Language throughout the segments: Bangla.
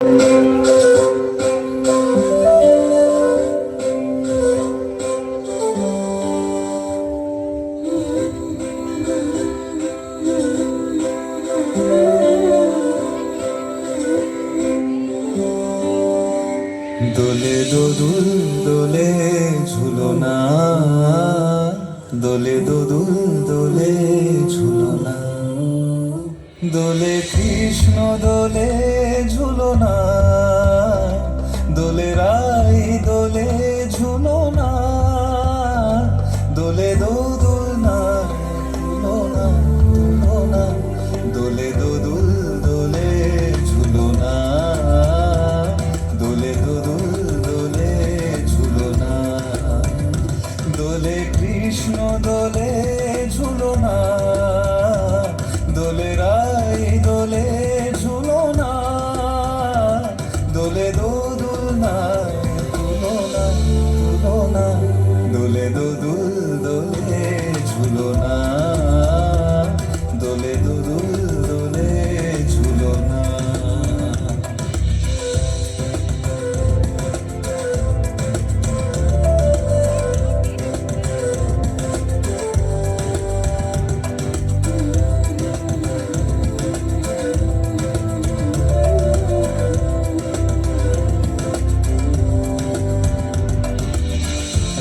দোলে দোদুল দোলে ঝুলনা, দোলে দোদুল দোলে ঝুলনা, দোলে কৃষ্ণ দোলে ঝুলনা, দোলে রাই দোলে ঝুলনা, দোলে দোদুল না ঝুলনা ঝুলনা, দোলে দোদুল দোলে ঝুলনা, দোলে দোদুল দোলে ঝুলনা, দোলে কৃষ্ণ দোলে ঝুলনা, দোলে রাই দোলে ঝুলনা, দোলে দোদুল না ঝুলনা ঝুলনা, দোলে দোদুল দোলে ঝুলনা, দোলে দোদুল দোলে ঝুলনা।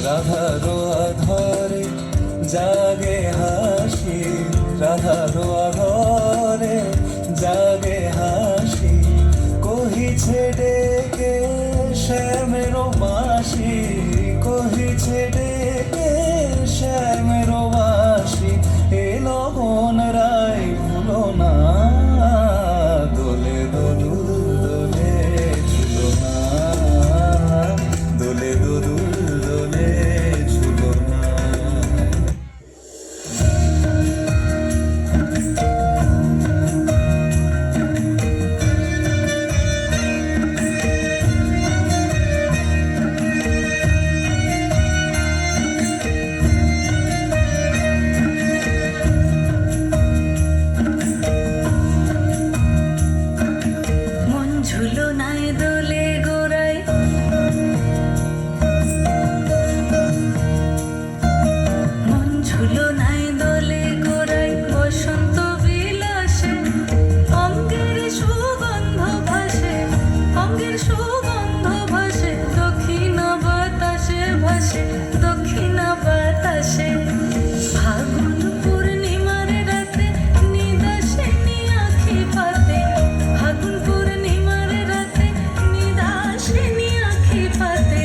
রাধারো আধারে জাগে হাসি, রাধারো আধারে জাগে হাসি, কহিছে ডেকে শ্যামেরো মাসি, কহিছে ডেকে শ্যামেরো মাসি, এ লগন রাই ভুলো না, দোলে দোদুল দোলে ঝুলনা, দোলে দোদুল দোলে ঝুলনা। মন ঝুলনায় দোলে গোড়ায়, মন ঝুলনায় দোলে গোড়ায়, বসন্ত বিলাসে অঙ্গের সুগন্ধ ভাসে, অঙ্গের সুগন্ধ ভাসে, দক্ষিণ বাতাসে ভাসে, দক্ষিণ বাতাসে। ফাগুন পূর্ণিমার রাতে নিদাসিনী আঁখি পাতে, ফাগুন পূর্ণিমার রাতে নিদাসিনী আঁখি পাতে,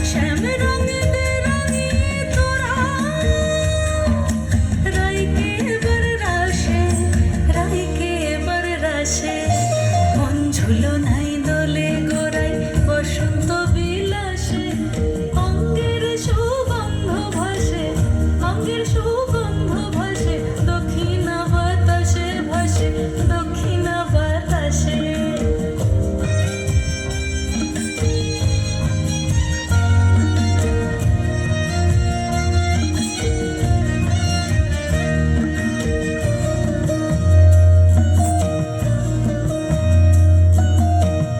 শ্যাম রঙে রাঙিয়ে তোরা রাইকে এবার রাশে, রাইকে এবার রাশে। মন ঝুলনায় দোলে গোড়ায়, বসন্ত বিলাসে অঙ্গের সুগন্ধ ভাসে, অঙ্গের সুগন্ধ ভাসে, দক্ষিণ বাতাসে ভাসে, দক্ষিণ বাতাসে।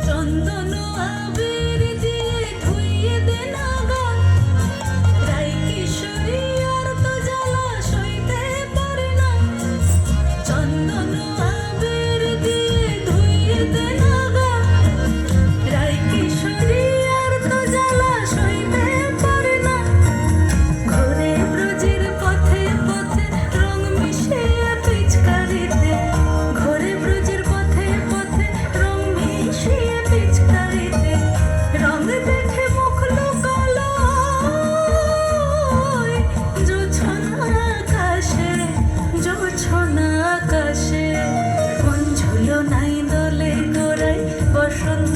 চন্দন আবির দিয়ে ধুইয়ে দে নাগা, রাই কিশোরী আর তো জ্বালা সইতে পারে না, চন্দন আবির দিয়ে ধুইয়ে দে নাগা, রাই কিশোরী আর তো জ্বালা সইতে পারে না। ঘোরে ব্রজের পথে পথে রং মিশিয়ে পিচকারিতে, ঘোরে ব্রজের পথে পথে রং মিশিয়ে পিচকারিতে, রং দেখে মুখ লুকালো জোছনা আকাশে, জোছনা আকাশে। মন ঝুলনায় দোলে গোড়ায়, বসন্ত